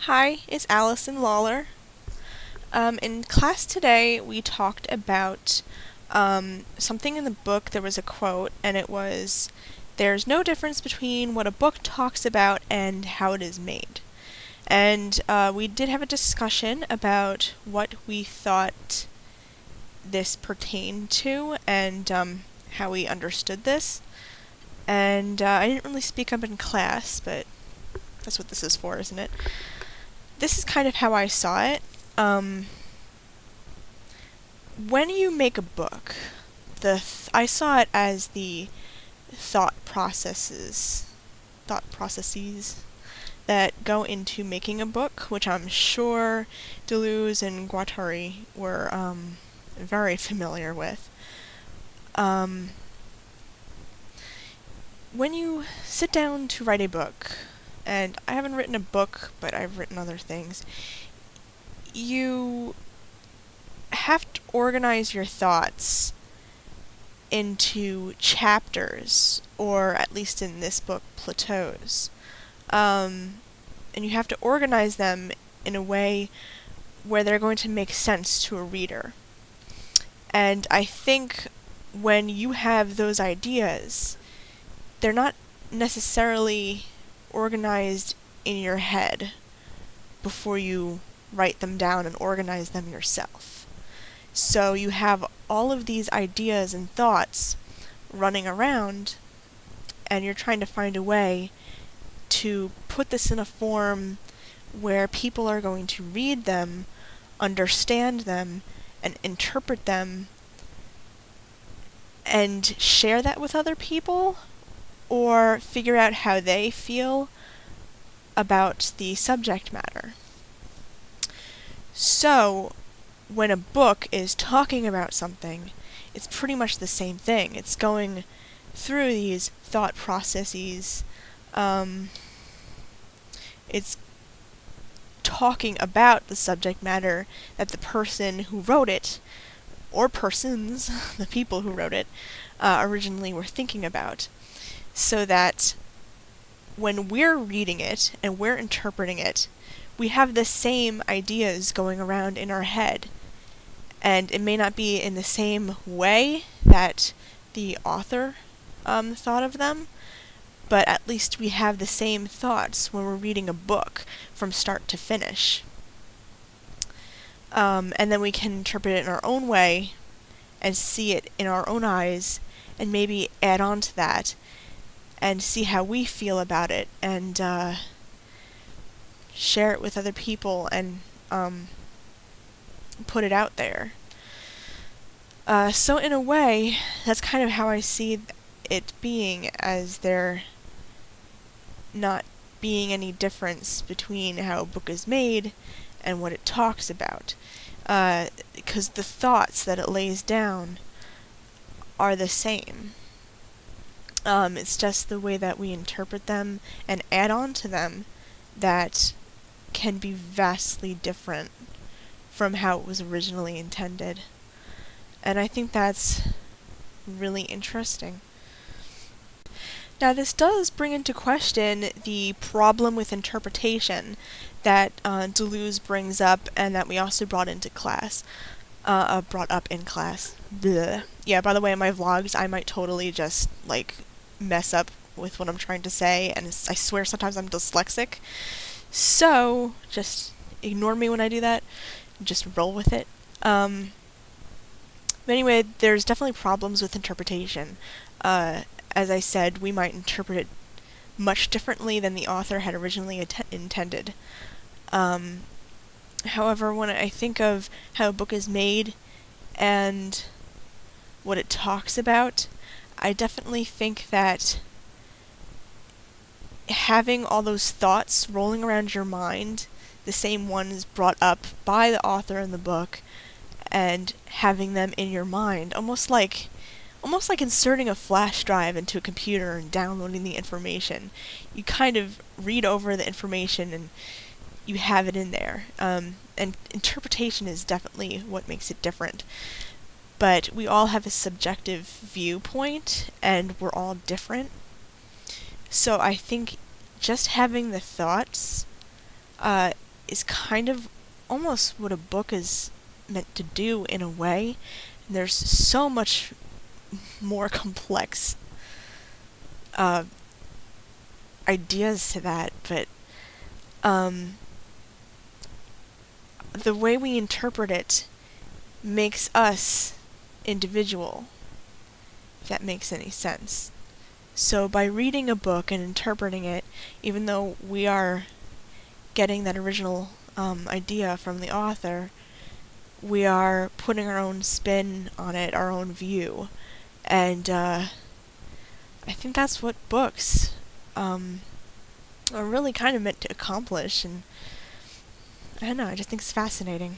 Hi, it's Allison Lawler. In class today, we talked about something in the book. There was a quote, and it was, "There's no difference between what a book talks about and how it is made." And we did have a discussion about what we thought this pertained to and how we understood this. And I didn't really speak up in class, but that's what this is for, isn't it? This is kind of how I saw it. When you make a book, I saw it as the thought processes that go into making a book, which I'm sure Deleuze and Guattari were very familiar with. When you sit down to write a book, and I haven't written a book, but I've written other things, you have to organize your thoughts into chapters, or at least in this book, plateaus. And you have to organize them in a way where they're going to make sense to a reader. And I think when you have those ideas, they're not necessarily organized in your head before you write them down and organize them yourself. So you have all of these ideas and thoughts running around, and you're trying to find a way to put this in a form where people are going to read them, understand them, and interpret them, and share that with other people, or figure out how they feel about the subject matter. So, when a book is talking about something, it's pretty much the same thing. It's going through these thought processes. It's talking about the subject matter that the person who wrote it, or persons, the people who wrote it, originally were thinking about. So that when we're reading it and we're interpreting it, we have the same ideas going around in our head. And it may not be in the same way that the author thought of them, but at least we have the same thoughts when we're reading a book from start to finish. And then we can interpret it in our own way and see it in our own eyes and maybe add on to that and see how we feel about it and share it with other people and put it out there. So in a way, that's kind of how I see it being, as there not being any difference between how a book is made and what it talks about. Because the thoughts that it lays down are the same. It's just the way that we interpret them and add on to them that can be vastly different from how it was originally intended. And I think that's really interesting. Now, this does bring into question the problem with interpretation that Deleuze brings up, and that we also brought into class. Brought up in class. Blech. Yeah, by the way, in my vlogs, I might totally just, mess up with what I'm trying to say, and I swear sometimes I'm dyslexic. So, just ignore me when I do that. Just roll with it. But anyway, there's definitely problems with interpretation. As I said, we might interpret it much differently than the author had originally intended. However, when I think of how a book is made and what it talks about, I definitely think that having all those thoughts rolling around your mind, the same ones brought up by the author in the book, and having them in your mind, almost like inserting a flash drive into a computer and downloading the information. You kind of read over the information and you have it in there. And interpretation is definitely what makes it different. But we all have a subjective viewpoint, and we're all different. So I think just having the thoughts is kind of almost what a book is meant to do in a way. And there's so much more complex ideas to that, but the way we interpret it makes us individual, if that makes any sense. So by reading a book and interpreting it, even though we are getting that original idea from the author, we are putting our own spin on it, our own view. And I think that's what books are really kind of meant to accomplish. And I don't know, I just think it's fascinating.